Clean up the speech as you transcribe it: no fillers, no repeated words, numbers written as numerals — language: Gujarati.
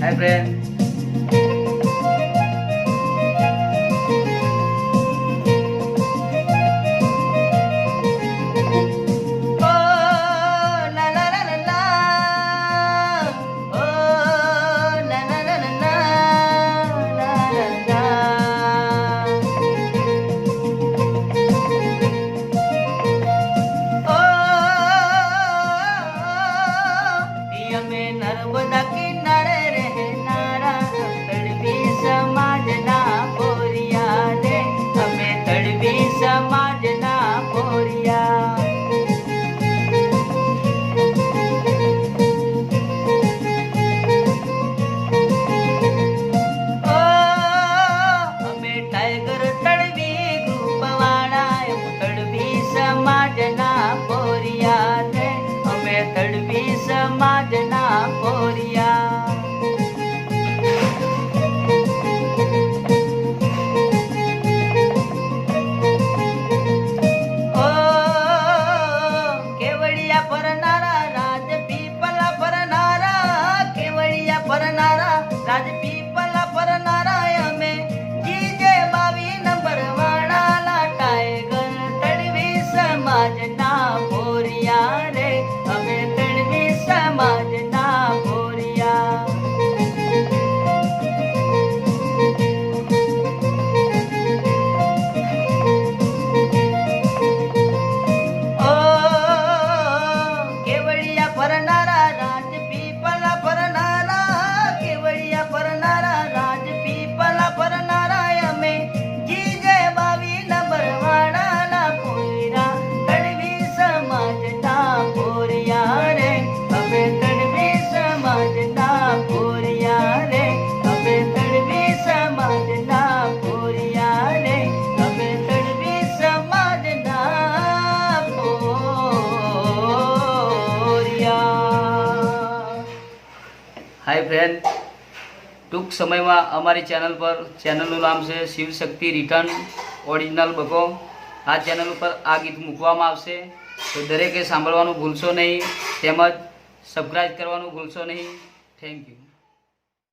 હાય ફ્રેન્ડ. નર્મદા કિનારે રહેનારા તડવી સમાજના પોરિયા રે, અમે તડવી સમાજના પોરિયા. અમે ટાઈગર તડવી ગ્રુપવાળા તડવી સમાજના પોરિયા રે, અમે તડવી સમાજના પોરિયા. ઓ કેવડિયા ફરનારા રાજપીપલા ફરનારા, કેવડિયા ફરનારા રાજપીપલા ફરનારા, અમે જીજે 22 નંબર વાળા ટાઈગર તડવી સમાજના પોરિયા રે, અમે તડવી સમાજના પોરિયા. ઓ કેવડિયા ફરનારા રાજપીપલા ફરનારા, કેવડિયા ફરનારા રાજપીપલા ફરનારા, અમે જીજે 22 નંબર વાળા પોયરા તડવી સમાજના પોરિયા રે, અમે તડવી સમાજના પોરિયા રે, અમે તડવી સમાજના પોરિયા રે, અમે તડવી સમાજના પોરિયા. હાય ફ્રેન્ડ, ટૂંક સમયમાં અમારી ચેનલનું નામ છે શિવશક્તિ રિટર્ન ઓરિજિનલ બકો. આ ચેનલ ઉપર આ ગીત મૂકવામાં આવશે, તો દરેકે સાંભળવાનું ભૂલશો નહીં, તેમજ સબસ્ક્રાઈબ કરવાનું ભૂલશો નહીં. Thank you.